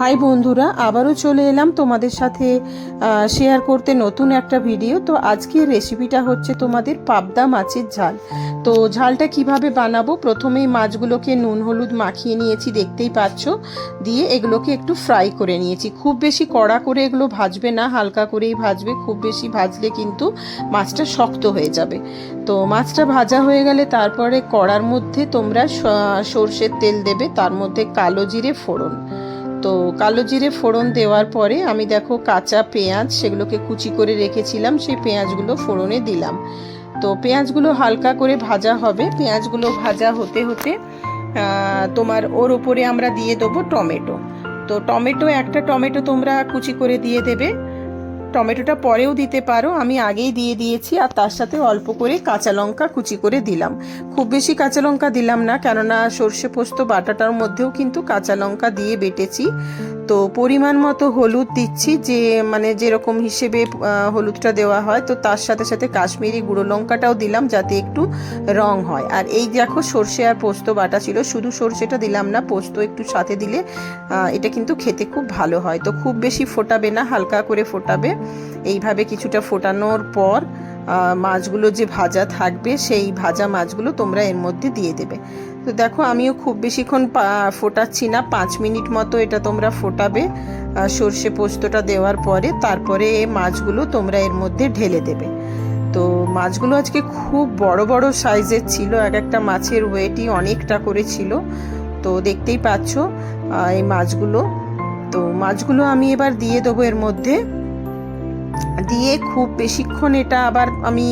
High বন্ধুরা, আবারও চলে এলাম তোমাদের সাথে শেয়ার করতে নতুন একটা ভিডিও। তো আজকের রেসিপিটা হচ্ছে তোমাদের পাবদা মাছের ঝাল। তো ঝালটা কিভাবে বানাবো, প্রথমেই মাছগুলোকে নুন হলুদ মাখিয়ে নিয়েছি, দেখতেই পাচ্ছ। দিয়ে এগুলোকে একটু ফ্রাই করে নিয়েছি। খুব বেশি কড়া করে এগুলো ভাজবে না, হালকা করেই ভাজবে। খুব বেশি ভাজলে কিন্তু মাছটা শক্ত হয়ে যাবে। তো মাছটা ভাজা হয়ে গেলে তারপরে কড়ার মধ্যে তোমরা সর্ষের তেল দেবে, তার মধ্যে কালো জিরে ফোড়ন। তো কালো জিরে ফোড়ন দেওয়ার পরে আমি দেখো কাঁচা পেঁয়াজ, সেগুলোকে কুচি করে রেখেছিলাম, সেই পেঁয়াজগুলো ফোড়নে দিলাম। তো পেঁয়াজগুলো হালকা করে ভাজা হবে। পেঁয়াজগুলো ভাজা হতে হতে তোমার ওর উপরে আমরা দিয়ে দেবো টমেটো। তো একটা টমেটো তোমরা কুচি করে দিয়ে দেবে। টমেটোটা পরেও দিতে পারো, আমি আগেই দিয়ে দিয়েছি। আর তার সাথে অল্প করে কাঁচা লঙ্কা কুচি করে দিলাম। খুব বেশি কাঁচা লঙ্কা দিলাম না, কেননা সর্ষে পোস্ত বাটাটার মধ্যেও কিন্তু কাঁচা লঙ্কা দিয়ে বেটেছি। তো পরিমাণ মতো হলুদ দিচ্ছি, যে মানে যেরকম হিসেবে হলুদটা দেওয়া হয়। তো তার সাথে সাথে কাশ্মীরি গুঁড়ো লঙ্কাটাও দিলাম, যাতে একটু রং হয়। আর এই দেখো সর্ষে আর পোস্ত বাটা ছিল, শুধু সর্ষেটা দিলাম না, পোস্ত একটু সাথে দিলে এটা কিন্তু খেতে খুব ভালো হয়। তো খুব বেশি ফোটাবে না, হালকা করে ফোটাবে। এইভাবে কিছুটা ফোটানোর পর মাছগুলো যে ভাজা থাকবে, সেই ভাজা মাছগুলো তোমরা এর মধ্যে দিয়ে দেবে। তো দেখো আমিও খুব বেশিক্ষণ ফোটাচ্ছি না, 5 মিনিট মতো এটা তোমরা ফোটাবে সর্ষে পোস্তটা দেওয়ার পরে। তারপরে মাছগুলো তোমরা এর মধ্যে ঢেলে দেবে। তো মাছগুলো আজকে খুব বড় বড় সাইজের ছিল, এক একটা মাছের ওয়েটই অনেকটা করে ছিল। তো দেখতেই পাচ্ছ এই মাছগুলো। তো মাছগুলো আমি এবার দিয়ে দেবো এর মধ্যে। দিয়ে খুব বেশিক্ষণ এটা আবার আমি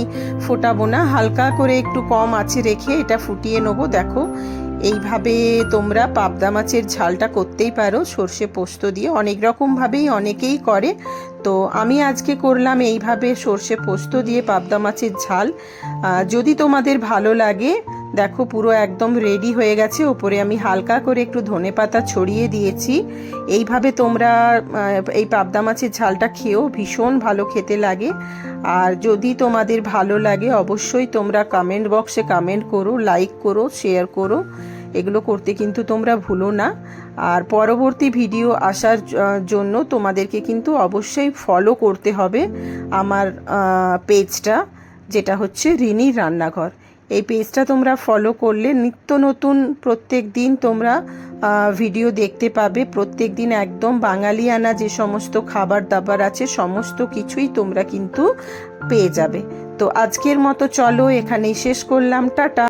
ফোটাবো না, হালকা করে একটু কম আঁচে রেখে এটা ফুটিয়ে নেবো। দেখো এইভাবে তোমরা পাবদা মাছের ঝালটা করতেই পারো সর্ষে পোস্ত দিয়ে। অনেক রকমভাবেই অনেকেই করে, তো আমি আজকে করলাম এইভাবে সর্ষে পোস্ত দিয়ে পাবদা মাছের ঝাল। যদি তোমাদের ভালো লাগে, দেখো পুরো একদম রেডি হয়ে গেছে। ওপরে আমি হালকা করে একটু ধনেপাতা ছড়িয়ে দিয়েছি। এইভাবে তোমরা এই পাবদা মাছের ঝালটা খেয়েও ভীষণ ভালো খেতে লাগে। আর যদি তোমাদের ভালো লাগে, অবশ্যই তোমরা কমেন্ট বক্সে কমেন্ট করো, লাইক করো, শেয়ার করো। এগুলো করতে কিন্তু তোমরা ভুলো না। আর পরবর্তী ভিডিও আসার জন্য তোমাদেরকে কিন্তু অবশ্যই ফলো করতে হবে আমার পেজটা, যেটা হচ্ছে রিনির রান্নাঘর। এই পেজটা তোমরা ফলো করলে নিত্য নতুন প্রত্যেক দিন তোমরা ভিডিও দেখতে পাবে। প্রত্যেক দিন একদম বাঙালিয়ানা যে সমস্ত খাবার দাবার আছে, সমস্ত কিছুই তোমরা কিন্তু পেয়ে যাবে। তো আজকের মতো চলো এখানেই শেষ করলাম, টাটা।